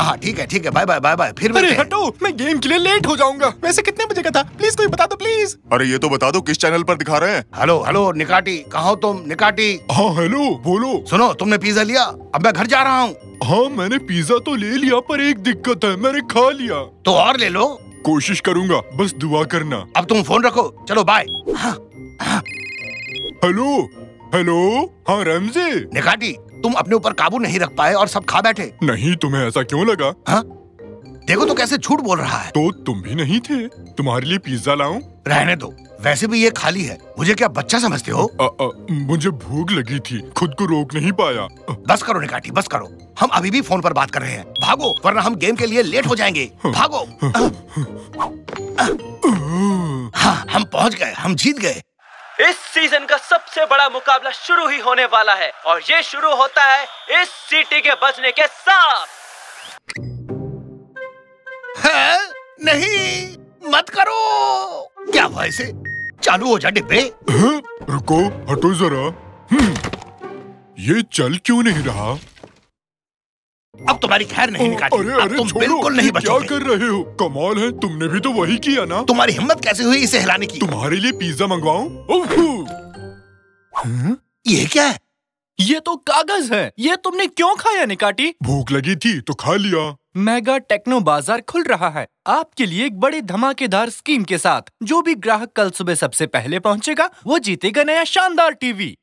हाँ ठीक है बाय बाय बाय बाय, फिर अरे मिलते हैं। हटो, मैं गेम के लिए लेट हो जाऊंगा। वैसे कितने बजे का था? प्लीज कोई बता दो प्लीज। अरे ये तो बता दो किस चैनल पर दिखा रहे हैं। हेलो हेलो निकाटी, कहाँ हो तुम? निकाटी हाँ हेलो, बोलो। सुनो, तुमने पिज्जा लिया? अब मैं घर जा रहा हूँ। हाँ मैंने पिज्जा तो ले लिया, पर एक दिक्कत है, मैंने खा लिया। तो और ले लो। कोशिश करूंगा, बस दुआ करना। अब तुम फोन रखो, चलो बाय। हेलो हेलो, हाँ रमजे। निकाटी, तुम अपने ऊपर काबू नहीं रख पाए और सब खा बैठे। नहीं, तुम्हें ऐसा क्यों लगा? हाँ? देखो तो कैसे झूठ बोल रहा है। तो तुम भी नहीं थे? तुम्हारे लिए पिज्जा लाऊं? रहने दो, वैसे भी ये खाली है। मुझे क्या बच्चा समझते हो? मुझे भूख लगी थी, खुद को रोक नहीं पाया। बस करो निकाटी, बस करो। हम अभी भी फोन पर बात कर रहे हैं। भागो, वरना हम गेम के लिए लेट हो जाएंगे। भागो। हाँ, हम पहुंच गए, हम जीत गए। इस सीजन का सबसे बड़ा मुकाबला शुरू ही होने वाला है और ये शुरू होता है इस सीटी के बजने के साथ। है? नहीं, मत करो। क्या हुआ इसे? चालू हो जा डिब्बे। रुको, हटो जरा। ये चल क्यों नहीं रहा? अब तुम्हारी खैर नहीं निकाली। अरे अब अरे तुम छोड़ो, बिल्कुल नहीं क्या बचोगे। कर रहे हो? कमाल है, तुमने भी तो वही किया ना। तुम्हारी हिम्मत कैसे हुई इसे हिलाने की? तुम्हारे लिए पिज्जा मंगवाऊं? ये क्या है? ये तो कागज है। ये तुमने क्यों खाया निकाटी? भूख लगी थी तो खा लिया। मेगा टेक्नो बाजार खुल रहा है आपके लिए एक बड़ी धमाकेदार स्कीम के साथ। जो भी ग्राहक कल सुबह सबसे पहले पहुंचेगा वो जीतेगा नया शानदार टीवी,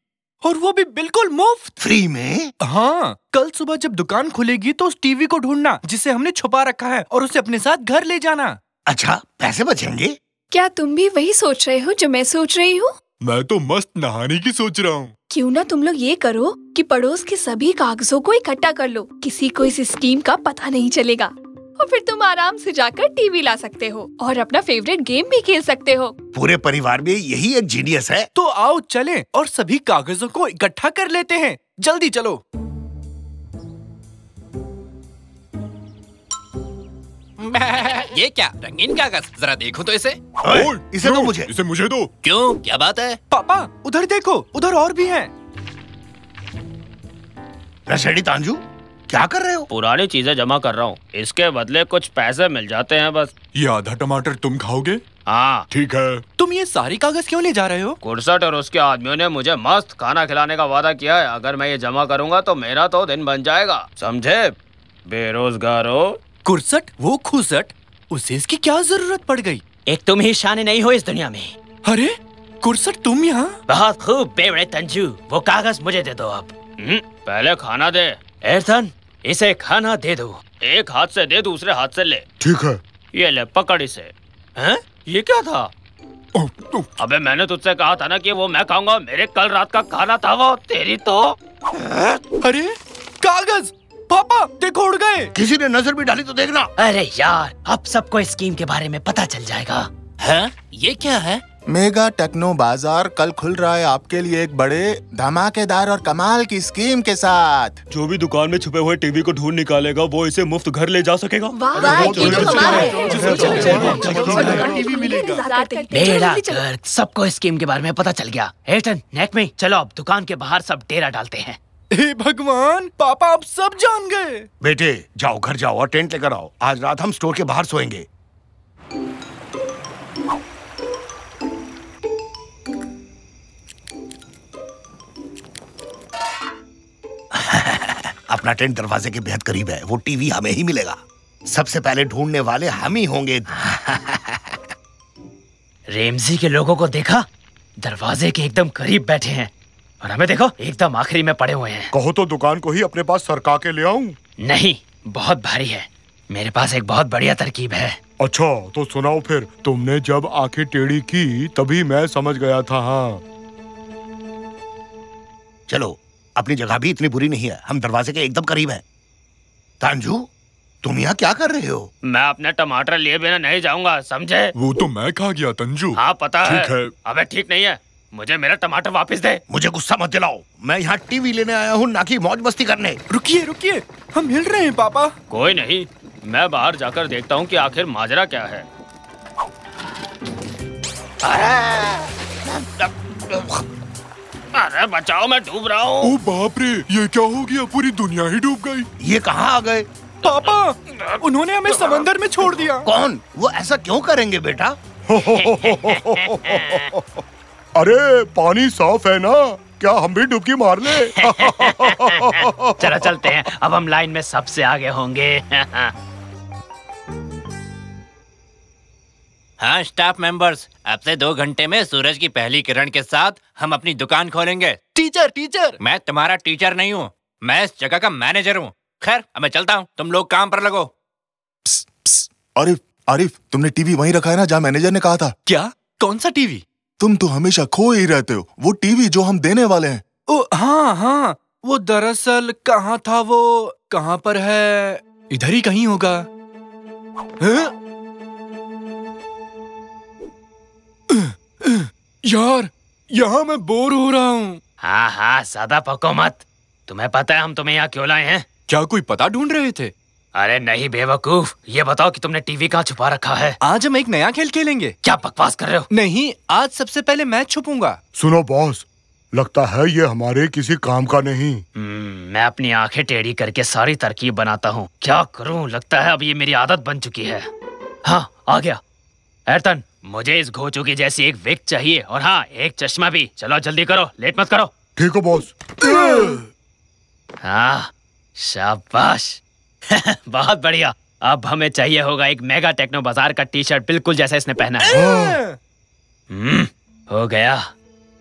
और वो भी बिल्कुल मुफ्त। फ्री में? हाँ, कल सुबह जब दुकान खुलेगी तो उस टीवी को ढूंढना जिसे हमने छुपा रखा है और उसे अपने साथ घर ले जाना। अच्छा, पैसे बचेंगे? क्या तुम भी वही सोच रहे हो जो मैं सोच रही हूँ? मैं तो मस्त नहाने की सोच रहा हूँ। क्यों ना तुम लोग ये करो कि पड़ोस के सभी कागजों को इकट्ठा कर लो। किसी को इस स्कीम का पता नहीं चलेगा और फिर तुम आराम से जाकर टीवी ला सकते हो और अपना फेवरेट गेम भी खेल सकते हो। पूरे परिवार में यही एक जीनियस है। तो आओ चलें और सभी कागजों को इकट्ठा कर लेते हैं। जल्दी चलो। ये क्या रंगीन कागज? जरा देखो तो इसे। ओए, इसे दो मुझे। इसे मुझे दो। क्यों, क्या बात है? पापा उधर देखो, उधर और भी हैं। रशेडी तांजू, क्या कर रहे हो? पुरानी चीजें जमा कर रहा हूँ, इसके बदले कुछ पैसे मिल जाते हैं बस। ये आधा टमाटर तुम खाओगे? हाँ। ठीक है। तुम ये सारी कागज क्यों ले जा रहे हो? कुर्सट और उसके आदमियों ने मुझे मस्त खाना खिलाने का वादा किया है। अगर मैं ये जमा करूँगा तो मेरा तो दिन बन जाएगा, समझे बेरोजगारों। कुर्सट, वो खुसट, उसे इसकी क्या जरूरत पड़ गई? एक तुम ही शान नहीं हो इस दुनिया में। अरे कुर्सट, तुम यहाँ? बहुत खूब बेवड़े तंजू, वो कागज मुझे दे दो अब। पहले खाना दे। एर्थन, इसे खाना दे दो। एक हाथ से दे, दूसरे हाथ से ले। ठीक है। ये ले, पकड़ इसे। हैं? ये क्या था? अबे मैंने तुझसे कहा था ना कि वो मैं खाऊंगा। मेरे कल रात का खाना था वो। तेरी तो। अरे कागज! पापा देखो, उड़ गए। किसी ने नजर भी डाली तो देखना। अरे यार, अब सबको स्कीम के बारे में पता चल जाएगा। हैं? ये क्या है? मेगा टेक्नो बाजार कल खुल रहा है आपके लिए एक बड़े धमाकेदार और कमाल की स्कीम के साथ। जो भी दुकान में छुपे हुए टीवी को ढूंढ निकालेगा वो इसे मुफ्त घर ले जा सकेगा। बेड़ा गर्क, सबको स्कीम के बारे में पता चल गया। एटन, नेक में चलो, अब दुकान के बाहर सब डेरा डालते हैं। हे भगवान, पापा अब सब जान गए। बेटे जाओ, घर जाओ और टेंट लेकर आओ। आज रात हम स्टोर के बाहर सोएंगे। अपना टेंट दरवाजे के बेहद करीब है। वो टीवी हमें ही मिलेगा। सबसे पहले ढूंढने वाले हम ही होंगे। रेमजी के लोगों को देखा? दरवाजे के एकदम करीब बैठे हैं और हमें देखो एकदम आखिरी में पड़े हुए हैं। कहो तो दुकान को ही अपने पास सरका के ले आऊं? नहीं, बहुत भारी है। मेरे पास एक बहुत बढ़िया तरकीब है। अच्छा तो सुनाओ फिर। तुमने जब आंखें टेढ़ी की तभी मैं समझ गया था। हाँ चलो, अपनी जगह भी इतनी बुरी नहीं है। हम दरवाजे के एकदम करीब हैं। तांजू, तुम यहाँ क्या कर रहे हो? मैं अपने टमाटर लिए बिना नहीं जाऊंगा, समझे? वो तो मैं खा गया तंजू। हाँ पता है। ठीक है। अबे ठीक नहीं है, मुझे मेरा टमाटर वापस दे। मुझे गुस्सा मत दिलाओ। मैं यहाँ टीवी लेने आया हूँ, ना कि मौज मस्ती करने। रुकिए रुकिए, हम हिल रहे हैं पापा। कोई नहीं, मैं बाहर जाकर देखता हूँ कि आखिर माजरा क्या है। अरे बचाओ, मैं डूब रहा हूँ। ओ बाप रे, ये क्या हो गया? पूरी दुनिया ही डूब गई। ये कहाँ आ गए? पापा, उन्होंने हमें समंदर में छोड़ दिया। कौन? वो ऐसा क्यों करेंगे बेटा? अरे पानी साफ है ना, क्या हम भी डुबकी मार ले? चलो चलते हैं, अब हम लाइन में सबसे आगे होंगे। हाँ स्टाफ मेंबर्स, अब से 2 घंटे में सूरज की पहली किरण के साथ हम अपनी दुकान खोलेंगे। टीचर, मैं तुम्हारा टीचर नहीं हूँ, मैं इस जगह का मैनेजर हूँ। खैर अब मैं चलता हूँ, तुम लोग काम पर लगो। आरिफ, तुमने टीवी वहीं रखा है ना जहाँ मैनेजर ने कहा था? क्या? कौन सा टीवी? तुम तो हमेशा खो ही रहते हो। वो टीवी जो हम देने वाले हैं। ओ हाँ, वो दरअसल कहाँ था, वो कहाँ पर है? इधर ही कहीं होगा। यार, यहाँ मैं बोर हो रहा हूँ। हाँ, ज्यादा पको मत। तुम्हें पता है हम तुम्हें यहाँ क्यों लाए हैं? क्या कोई पता ढूंढ रहे थे? अरे नहीं बेवकूफ, ये बताओ कि तुमने टीवी कहाँ छुपा रखा है? आज हम एक नया खेल खेलेंगे। क्या बकवास कर रहे हो? नहीं, आज सबसे पहले मैं छुपूंगा। सुनो बॉस, लगता है ये हमारे किसी काम का नहीं। मैं अपनी आंखें टेढ़ी करके सारी तरकीब बनाता हूँ। क्या करूँ, लगता है अब ये मेरी आदत बन चुकी है। हाँ, आ गया। एर्थन, मुझे इस घोचू की जैसी एक विग चाहिए, और हाँ, एक चश्मा भी। चलो जल्दी करो, लेट मत करो। ठीक है बॉस। हाँ, शाबाश। बहुत बढ़िया। अब हमें चाहिए होगा एक मेगा टेक्नो बाजार का टी शर्ट, बिल्कुल जैसा इसने पहना है। हो गया।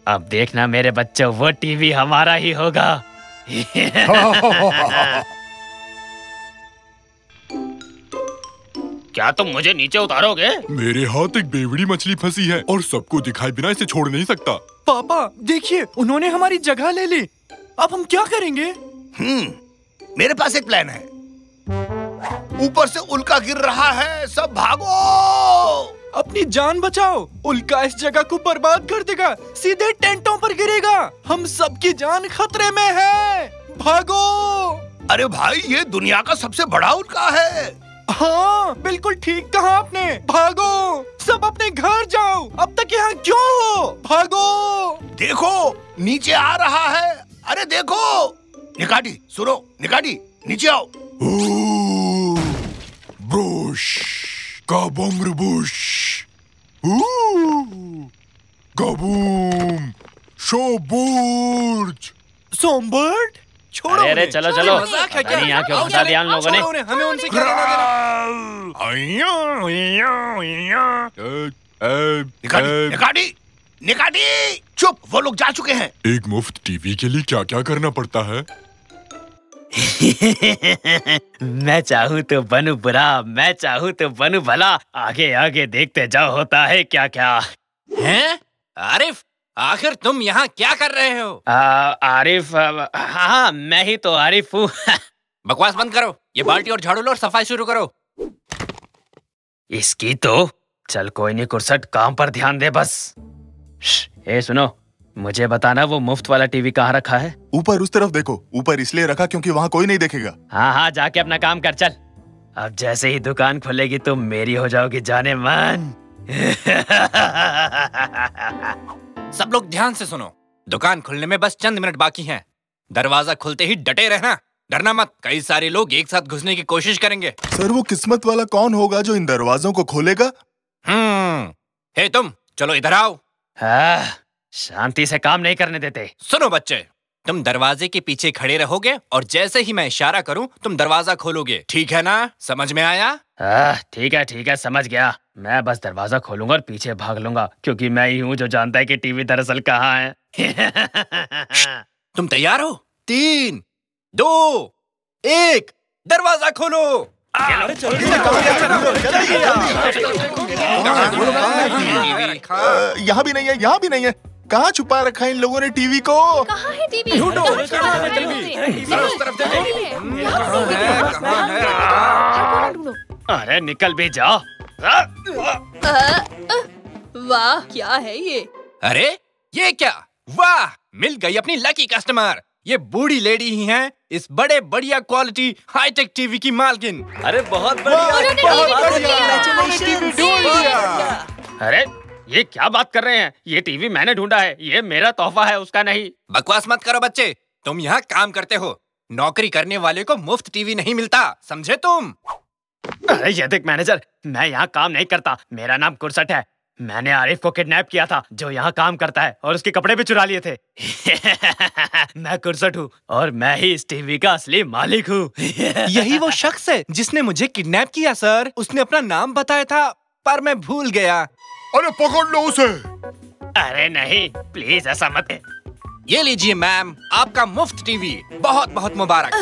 अब देखना मेरे बच्चों, वो टीवी हमारा ही होगा। क्या तुम मुझे नीचे उतारोगे? मेरे हाथ एक बेवड़ी मछली फंसी है और सबको दिखाए बिना इसे छोड़ नहीं सकता। पापा देखिए, उन्होंने हमारी जगह ले ली। अब हम क्या करेंगे? मेरे पास एक प्लान है। ऊपर से उल्का गिर रहा है, सब भागो! अपनी जान बचाओ, उल्का इस जगह को बर्बाद कर देगा, सीधे टेंटों पर गिरेगा। हम सबकी जान खतरे में है, भागो! अरे भाई, ये दुनिया का सबसे बड़ा उल्का है। हाँ, बिल्कुल ठीक कहा आपने। भागो, सब अपने घर जाओ। अब तक यहाँ क्यों हो? भागो! देखो, नीचे आ रहा है। अरे देखो! निकाटी, सुनो, निकाटी, नीचे आओ। ब्रुश, काबम रुबुश, काबूम, शोबुर्ज, सोमबर्ड, छोड़ो। अरे चलो चलो, मजाक है क्या? यहाँ क्यों फंसा दिया हम लोगों ने? हमें उनसे क्या लेना देना? निकाटी, निकाटी, चुप! वो लोग जा चुके हैं। एक मुफ्त टीवी के लिए क्या क्या करना पड़ता है? मैं चाहूँ तो बनूं बुरा, मैं चाहूँ तो बनूं भला। आगे आगे देखते जाओ, होता है क्या क्या। हैं? आरिफ, आखिर तुम यहाँ क्या कर रहे हो? आरिफ, हाँ मैं ही तो आरिफ हूँ। बकवास बंद करो, ये बाल्टी और झाड़ू लो और सफाई शुरू करो। इसकी तो चल कोई नहीं कुर्सट, काम पर ध्यान दे बस। ए सुनो, मुझे बताना वो मुफ्त वाला टीवी कहाँ रखा है? ऊपर उस तरफ देखो। ऊपर इसलिए रखा क्योंकि वहाँ कोई नहीं देखेगा। हाँ, जाके अपना काम कर चल। अब जैसे ही दुकान खुलेगी तुम मेरी हो जाओगी जाने मन। सब लोग ध्यान से सुनो, दुकान खुलने में बस चंद मिनट बाकी हैं। दरवाजा खुलते ही डटे रहना, डरना मत। कई सारे लोग एक साथ घुसने की कोशिश करेंगे। सर, वो किस्मत वाला कौन होगा जो इन दरवाजों को खोलेगा? हे तुम, चलो इधर आओ। शांति से काम नहीं करने देते। सुनो बच्चे, तुम दरवाजे के पीछे खड़े रहोगे और जैसे ही मैं इशारा करूं तुम दरवाजा खोलोगे, ठीक है ना? समझ में आया? ठीक है, समझ गया। मैं बस दरवाजा खोलूंगा और पीछे भाग लूंगा, क्योंकि मैं ही हूँ जो जानता है कि टीवी दरअसल कहाँ है। तुम तैयार हो? 3, 2, 1, दरवाजा खोलो। यहाँ भी नहीं है, यहाँ भी नहीं है। कहाँ छुपा रखा है इन लोगों ने टीवी को? कहाँ है टीवी? ढूंढो। ढूंढो। अरे निकल भी जाओ। वाह, क्या है ये? अरे ये क्या? वाह, मिल गई अपनी लकी कस्टमर। ये बूढ़ी लेडी ही हैं इस बड़े बढ़िया क्वालिटी हाईटेक टीवी की मालकिन। अरे बहुत बढ़िया। अरे ये क्या बात कर रहे हैं? ये टीवी मैंने ढूंढा है, ये मेरा तोहफा है, उसका नहीं। बकवास मत करो बच्चे, तुम यहाँ काम करते हो। नौकरी करने वाले को मुफ्त टीवी नहीं मिलता, समझे तुम? अरे ये देख मैनेजर, मैं यहाँ काम नहीं करता, मेरा नाम कुरसट है। मैंने आरिफ को किडनैप किया था जो यहाँ काम करता है, और उसके कपड़े भी चुरा लिए थे। मैं कुरसट हूँ और मैं ही इस टीवी का असली मालिक हूँ। यही वो शख्स है जिसने मुझे किडनैप किया सर। उसने अपना नाम बताया था पर मैं भूल गया। अरे पकड़ लो उसे। अरे नहीं, प्लीज ऐसा मत। ये लीजिए मैम, आपका मुफ्त टीवी। बहुत बहुत मुबारक।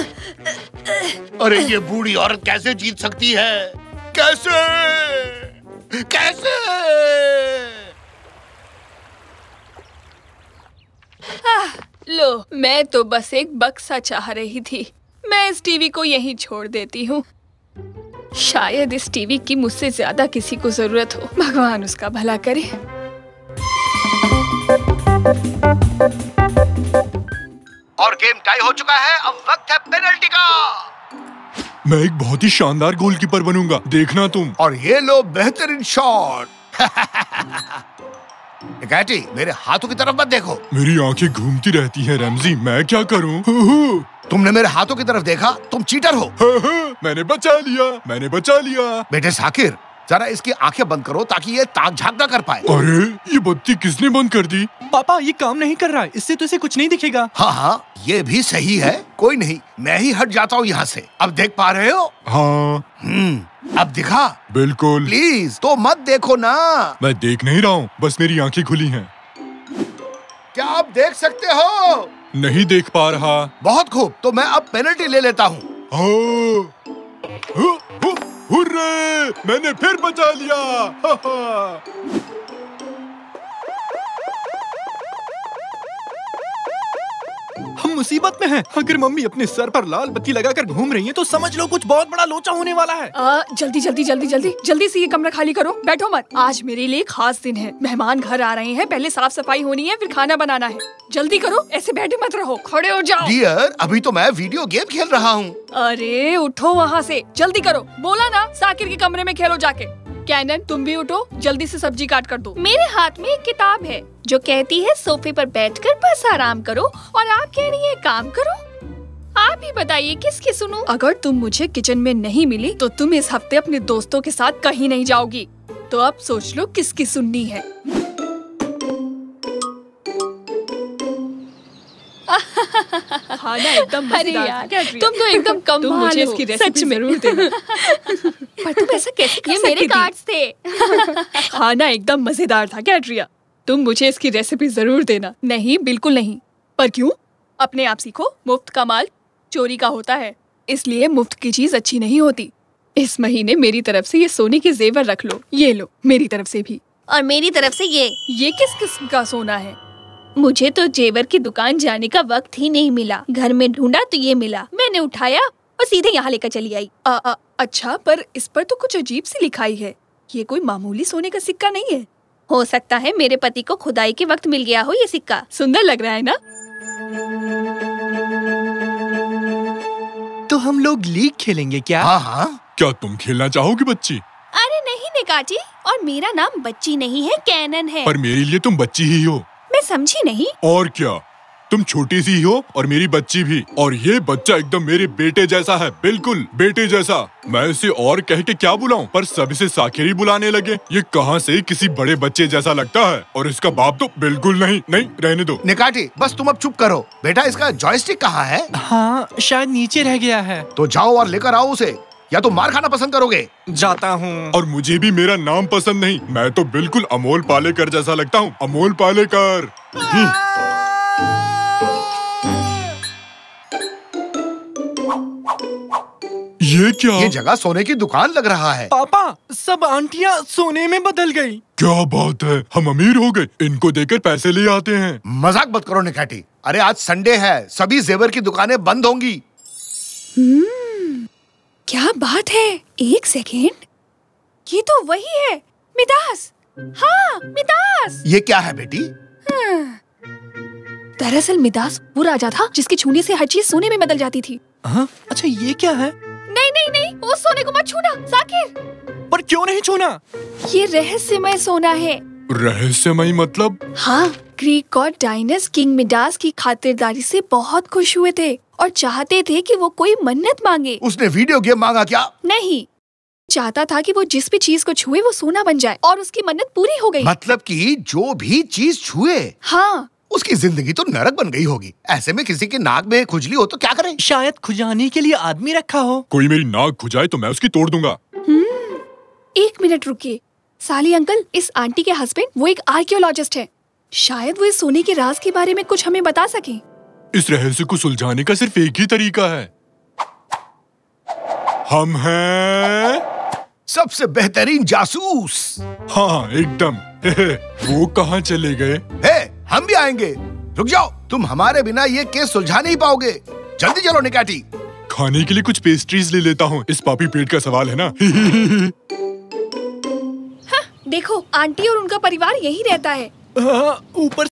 अरे ये बूढ़ी औरत कैसे जीत सकती है? कैसे? कैसे? लो, मैं तो बस एक बक्सा चाह रही थी। मैं इस टीवी को यहीं छोड़ देती हूँ। शायद इस टीवी की मुझसे ज्यादा किसी को जरूरत हो। भगवान उसका भला करे। और गेम टाई हो चुका है। अब वक्त है पेनल्टी का। मैं एक बहुत ही शानदार गोलकीपर बनूंगा, देखना तुम। और ये लो बेहतरीन शॉट। निकाटी, मेरे हाथों की तरफ मत देखो। मेरी आंखें घूमती रहती हैं रैमजी, मैं क्या करूं? तुमने मेरे हाथों की तरफ देखा, तुम चीटर हो। मैंने बचा लिया, मैंने बचा लिया। बेटे साकिर, जरा इसकी आंखें बंद करो ताकि ये ताक झांक ना कर पाए। अरे ये बत्ती किसने बंद कर दी? पापा ये काम नहीं कर रहा है, इससे तो इसे कुछ नहीं दिखेगा। हाँ हाँ, ये भी सही है। कोई नहीं, मैं ही हट जाता हूँ यहाँ से। अब देख पा रहे हो? हाँ। अब दिखा। बिल्कुल। प्लीज तो मत देखो ना। मैं देख नहीं रहा हूँ, बस मेरी आंखें खुली हैं। क्या आप देख सकते हो? नहीं देख पा रहा। बहुत खूब, तो मैं अब पेनल्टी ले लेता हूँ। हुर्रे! मैंने फिर बचा लिया। हम मुसीबत में हैं। अगर मम्मी अपने सर पर लाल बत्ती लगाकर घूम रही हैं, तो समझ लो कुछ बहुत बड़ा लोचा होने वाला है। जल्दी जल्दी जल्दी जल्दी जल्दी से ये कमरा खाली करो। बैठो मत, आज मेरे लिए खास दिन है। मेहमान घर आ रहे हैं, पहले साफ सफाई होनी है, फिर खाना बनाना है। जल्दी करो, ऐसे बैठे मत रहो, खड़े हो जाओ। डियर, अभी तो मैं वीडियो गेम खेल रहा हूँ। अरे उठो वहाँ से, जल्दी करो। बोला ना साकिर के कमरे में खेलो जाके। कैनन, तुम भी उठो, जल्दी से सब्जी काट कर दो। मेरे हाथ में एक किताब है जो कहती है सोफे पर बैठकर बस आराम करो, और आप कह रही है काम करो। आप ही बताइए किसकी सुनूं? अगर तुम मुझे किचन में नहीं मिली तो तुम इस हफ्ते अपने दोस्तों के साथ कहीं नहीं जाओगी। तो अब सोच लो किसकी सुननी है। खाना एकदम मजेदार था। क्या तुम तो एकदम कम तुम मुझे इसकी रेसिपी जरूर देना। पर तुम ऐसा कैसे कर सकती थी? ये मेरे कार्ड्स थे। खाना एकदम मजेदार था कैट्रिया, तुम मुझे इसकी रेसिपी जरूर देना। नहीं, बिल्कुल नहीं। पर क्यों? अपने आप सीखो, मुफ्त का माल चोरी का होता है, इसलिए मुफ्त की चीज अच्छी नहीं होती। इस महीने मेरी तरफ से ये सोने के जेवर रख लो। ये लो, मेरी तरफ से भी। और मेरी तरफ से ये किस किस्म का सोना है? मुझे तो जेवर की दुकान जाने का वक्त ही नहीं मिला। घर में ढूंढा तो ये मिला, मैंने उठाया और सीधे यहाँ लेकर चली आई। अच्छा, पर इस पर तो कुछ अजीब सी लिखाई है। ये कोई मामूली सोने का सिक्का नहीं है। हो सकता है मेरे पति को खुदाई के वक्त मिल गया हो ये सिक्का। सुंदर लग रहा है ना? तो हम लोग लीग खेलेंगे क्या? हाँ हाँ। क्या तुम खेलना चाहोगी बच्ची? अरे नहीं निकाची, और मेरा नाम बच्ची नहीं है, कैनन है। पर मेरे लिए तुम बच्ची ही हो। मैं समझी नहीं। और क्या, तुम छोटी सी हो और मेरी बच्ची भी। और ये बच्चा एकदम मेरे बेटे जैसा है, बिल्कुल बेटे जैसा। मैं इसे और कह के क्या बुलाऊं, पर सब इसे साकिर ही बुलाने लगे। ये कहाँ से किसी बड़े बच्चे जैसा लगता है, और इसका बाप तो बिल्कुल नहीं। नहीं, रहने दो। निकाटी, बस तुम अब चुप करो। बेटा, इसका जॉयस्टिक कहाँ है? हाँ, शायद नीचे रह गया है। तो जाओ और लेकर आओ उसे, या तो मार खाना पसंद करोगे? जाता हूँ। और मुझे भी मेरा नाम पसंद नहीं। मैं तो बिल्कुल अमोल पालेकर जैसा लगता हूँ, अमोल पालेकर। ये क्या? ये जगह सोने की दुकान लग रहा है। पापा, सब आंटियाँ सोने में बदल गई। क्या बात है, हम अमीर हो गए। इनको देकर पैसे ले आते हैं। मजाक मत करो निकाटी। अरे आज संडे है, सभी जेवर की दुकानें बंद होंगी। क्या बात है, एक सेकेंड, ये तो वही है, मिदास। हाँ, मिदास। ये क्या है बेटी? दरअसल मिदास वो राजा था जिसके छूने से हर चीज सोने में बदल जाती थी। हाँ? अच्छा, ये क्या है? नहीं नहीं नहीं, वो सोने को मत छूना साकिर। पर क्यों नहीं छूना? ये रहस्यमय सोना है। रहस्यमय मतलब? हाँ, ग्रीक गॉड डायनस किंग मिडास की खातिरदारी से बहुत खुश हुए थे और चाहते थे कि वो कोई मन्नत मांगे। उसने वीडियो गेम मांगा क्या? नहीं, चाहता था कि वो जिस भी चीज को छुए वो सोना बन जाए, और उसकी मन्नत पूरी हो गई। मतलब कि जो भी चीज छुए, हाँ, उसकी जिंदगी तो नरक बन गई होगी। ऐसे में किसी के नाक में खुजली हो तो क्या करें? शायद खुजाने के लिए आदमी रखा हो। कोई मेरी नाक खुजाए तो मैं उसकी तोड़ दूंगा। 1 मिनट रुकिए। साली अंकल, इस आंटी के हस्बैंड वो एक आर्कियोलॉजिस्ट है। शायद वो इस सोने के राज के बारे में कुछ हमें बता सके। इस रहस्य को सुलझाने का सिर्फ एक ही तरीका है। हम हैं सबसे बेहतरीन जासूस। हाँ एकदम। वो कहाँ चले गए? हम भी आएंगे। रुक जाओ, तुम हमारे बिना ये केस सुलझा नहीं पाओगे। जल्दी चलो निकाटी। खाने के लिए कुछ पेस्ट्रीज ले लेता हूँ, इस पापी पेट का सवाल है ना। हाँ, देखो आंटी और उनका परिवार यही रहता है। ऊपर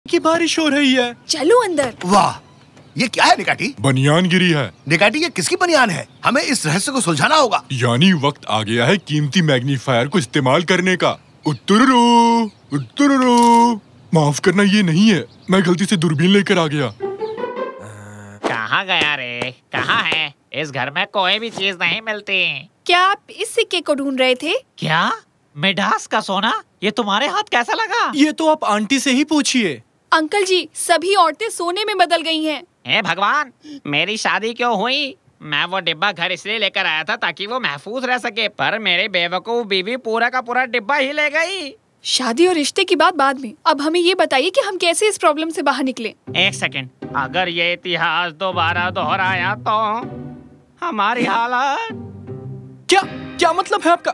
की बारिश हो रही है। चलो अंदर। वाह, ये क्या है निकाटी? बनियान गिरी है। निकाटी, ये किसकी बनियान है? हमें इस रहस्य को सुलझाना होगा। यानी वक्त आ गया है कीमती मैग्नीफायर को इस्तेमाल करने का। उत्तुरुरु, उत्तुरुरु। माफ करना, ये नहीं है, मैं गलती से दूरबीन लेकर आ गया। कहाँ गया रे? कहाँ है? इस घर में कोई भी चीज नहीं मिलती। क्या आप इस सिक्के को ढूंढ रहे थे? क्या? मिडास का सोना? ये तुम्हारे हाथ कैसा लगा? ये तो आप आंटी से ही पूछिए। अंकल जी, सभी औरतें सोने में बदल गई हैं। हे भगवान, मेरी शादी क्यों हुई? मैं वो डिब्बा घर इसलिए लेकर आया था ताकि वो महफूज रह सके, पर मेरी बेवकूफ बीवी पूरा का पूरा डिब्बा ही ले गई। शादी और रिश्ते की बात बाद में, अब हमें ये बताइए कि हम कैसे इस प्रॉब्लम से बाहर निकले। 1 सेकंड, अगर ये इतिहास दोबारा दोहराया तो हमारी हालत। क्या क्या मतलब है आपका?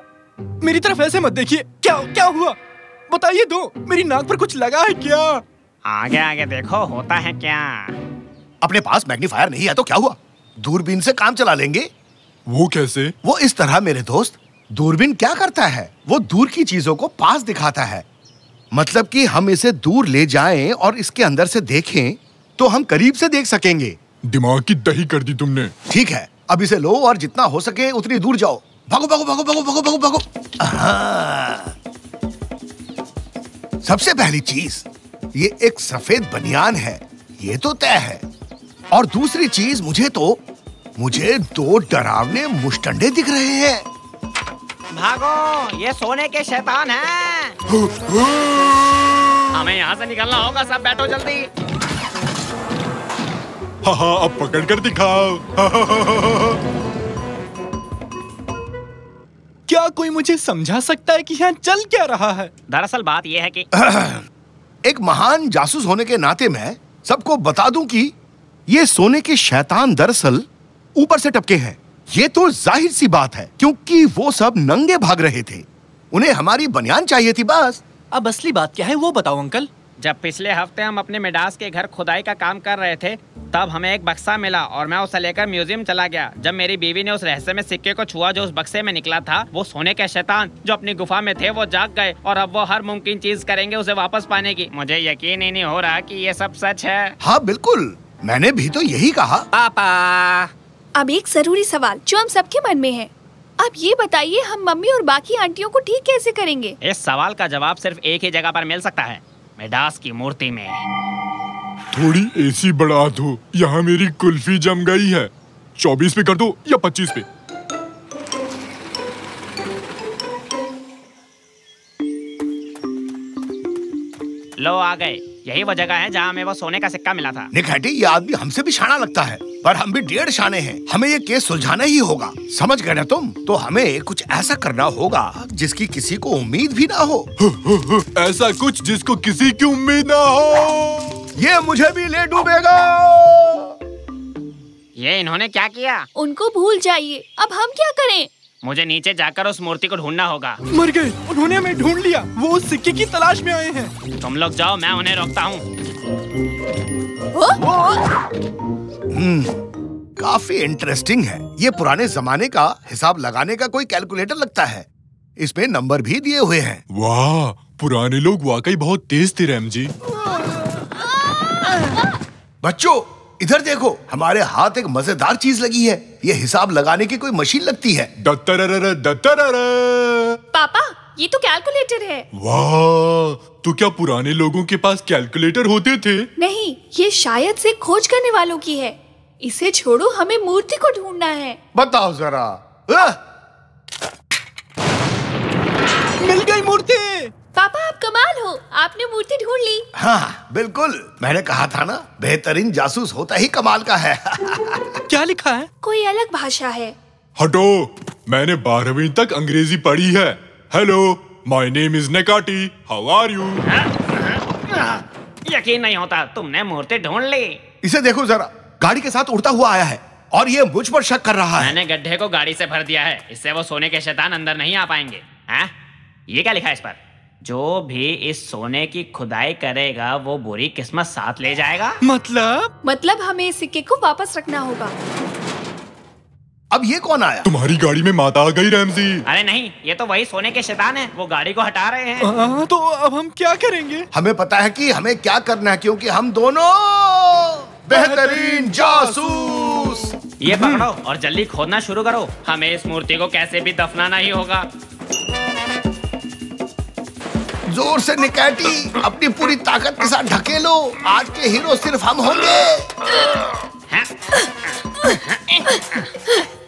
मेरी तरफ ऐसे मत देखिए। क्या क्या हुआ? बताइए दो, मेरी नाक पर कुछ लगा है क्या? आगे आगे देखो, होता है क्या। अपने पास मैग्नीफायर नहीं है तो क्या हुआ? दूरबीन से काम चला लेंगे। वो कैसे? वो इस तरह मेरे दोस्त, दूरबीन क्या करता है? वो दूर की चीजों को पास दिखाता है। मतलब कि हम इसे दूर ले जाएं और इसके अंदर से देखें तो हम करीब से देख सकेंगे। दिमाग की दही कर दी तुमने। ठीक है, अब इसे लो और जितना हो सके उतनी दूर जाओ। भागो भागो भागो भागो भागो भागो भागो। सबसे पहली चीज, ये एक सफेद बनियान है, ये तो तय है। और दूसरी चीज, मुझे 2 डरावने मुश्तंडे दिख रहे हैं। भागो, ये सोने के शैतान हैं। हमें यहाँ से निकलना होगा, सब बैठो जल्दी। हाँ, अब पकड़ कर दिखाओ। क्या कोई मुझे समझा सकता है कि यहाँ चल क्या रहा है? दरअसल बात यह है कि एक महान जासूस होने के नाते मैं सबको बता दूं कि ये सोने के शैतान दरअसल ऊपर से टपके हैं। ये तो जाहिर सी बात है, क्योंकि वो सब नंगे भाग रहे थे। उन्हें हमारी बनियान चाहिए थी बस। अब असली बात क्या है वो बताओ अंकल। जब पिछले हफ्ते हम अपने मिडास के घर खुदाई का काम कर रहे थे, तब हमें एक बक्सा मिला और मैं उसे लेकर म्यूजियम चला गया। जब मेरी बीवी ने उस रहस्य में सिक्के को छुआ जो उस बक्से में निकला था, वो सोने के शैतान जो अपनी गुफा में थे वो जाग गए और अब वो हर मुमकिन चीज करेंगे उसे वापस पाने की। मुझे यकीन ही नहीं हो रहा कि ये सब सच है। हाँ बिल्कुल, मैंने भी तो यही कहा। पापा, अब एक जरूरी सवाल जो हम सबके मन में है। अब ये बताइए, हम मम्मी और बाकी आंटियों को ठीक कैसे करेंगे? इस सवाल का जवाब सिर्फ एक ही जगह पर मिल सकता है, मिडास की मूर्ति में। थोड़ी एसी बढ़ा दो, यहाँ मेरी कुल्फी जम गई है। 24 पे कर दो या 25 पे। लो आ गए, यही वो जगह है जहाँ हमें वो सोने का सिक्का मिला था। निकाटी, ये आदमी हमसे भी शाना लगता है, पर हम भी 1.5 शाने हैं। हमें ये केस सुलझाना ही होगा, समझ गए ना तुम? तो हमें कुछ ऐसा करना होगा जिसकी किसी को उम्मीद भी ना हो। ऐसा कुछ जिसको किसी की उम्मीद ना हो। ये मुझे भी ले डूबेगा। ये इन्होंने क्या किया? उनको भूल जाइए, अब हम क्या करें? मुझे नीचे जाकर उस मूर्ति को ढूंढना होगा। मर गए, उन्होंने हमें ढूंढ लिया। वो उस सिक्के की तलाश में आए हैं। तुम लोग जाओ, मैं उन्हें रोकता हूँ। काफी इंटरेस्टिंग है। ये पुराने जमाने का हिसाब लगाने का कोई कैलकुलेटर लगता है। इसमें नंबर भी दिए हुए हैं। वाह, पुराने लोग वाकई बहुत तेज थे रैम जी। बच्चों इधर देखो, हमारे हाथ एक मजेदार चीज लगी है। ये हिसाब लगाने की कोई मशीन लगती है। पापा, ये तो कैलकुलेटर है। वाह, तो क्या पुराने लोगों के पास कैलकुलेटर होते थे? नहीं, ये शायद से खोज करने वालों की है। इसे छोड़ो, हमें मूर्ति को ढूंढना है। बताओ जरा। मिल गई मूर्ति। पापा आप कमाल हो, आपने मूर्ति ढूंढ ली। हाँ बिल्कुल, मैंने कहा था ना, बेहतरीन जासूस होता ही कमाल का है। क्या लिखा है? कोई अलग भाषा है। हटो, मैंने 12वीं तक अंग्रेजी पढ़ी है। Hello, my name is Necati, how are you? यकीन नहीं होता, तुमने मूर्ति ढूंढ ली। इसे देखो जरा, गाड़ी के साथ उड़ता हुआ आया है और ये मुझ पर शक कर रहा है। मैंने गड्ढे को गाड़ी से भर दिया है, इससे वो सोने के शैतान अंदर नहीं आ पाएंगे। हाँ? ये क्या लिखा है इस पर? जो भी इस सोने की खुदाई करेगा वो बुरी किस्मत साथ ले जाएगा। मतलब हमें इस सिक्के को वापस रखना होगा। अब ये कौन आया? तुम्हारी गाड़ी में माता आ गई रैमजी। अरे नहीं, ये तो वही सोने के शैतान है, वो गाड़ी को हटा रहे हैं। तो अब हम क्या करेंगे? हमें पता है कि हमें क्या करना है, क्योंकि हम दोनों बेहतरीन जासूस। ये पकड़ो और जल्दी खोदना शुरू करो, हमें इस मूर्ति को कैसे भी दफनाना ही होगा। जोर से निकैटी, अपनी पूरी ताकत के साथ ढकेलो, आज के हीरो सिर्फ हम होंगे।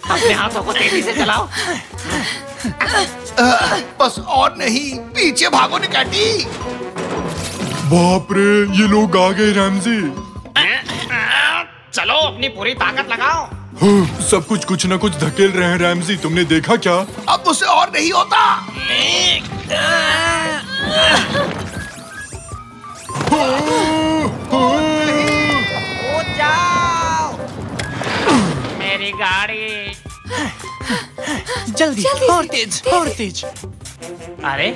अपने हाथों को तेजी से चलाओ। बस और नहीं, पीछे भागो निकैटी। बाप रे, ये लोग आ गए रैमजी। चलो अपनी पूरी ताकत लगाओ। सब कुछ न कुछ धकेल रहे हैं रैमजी, तुमने देखा क्या? अब मुझसे और नहीं होता। जाओ मेरी गाड़ी। जल्दी और तेज और तेज। अरे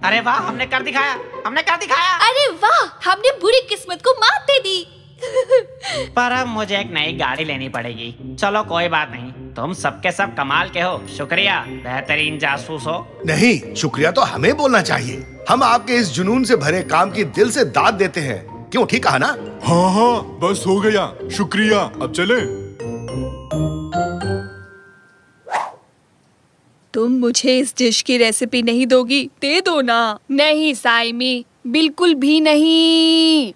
अरे वाह, हमने कर दिखाया, हमने कर दिखाया। अरे वाह, हमने बुरी किस्मत को मात दे दी। पर अब मुझे एक नई गाड़ी लेनी पड़ेगी। चलो कोई बात नहीं, तुम सबके सब कमाल के हो, शुक्रिया, बेहतरीन जासूस हो। नहीं, शुक्रिया तो हमें बोलना चाहिए। हम आपके इस जुनून से भरे काम की दिल से दाद देते हैं। क्यों, ठीक कहा ना? हाँ, बस हो गया, शुक्रिया, अब चले। तुम मुझे इस डिश की रेसिपी नहीं दोगी? दे दो ना। नहीं साइमी, बिल्कुल भी नहीं।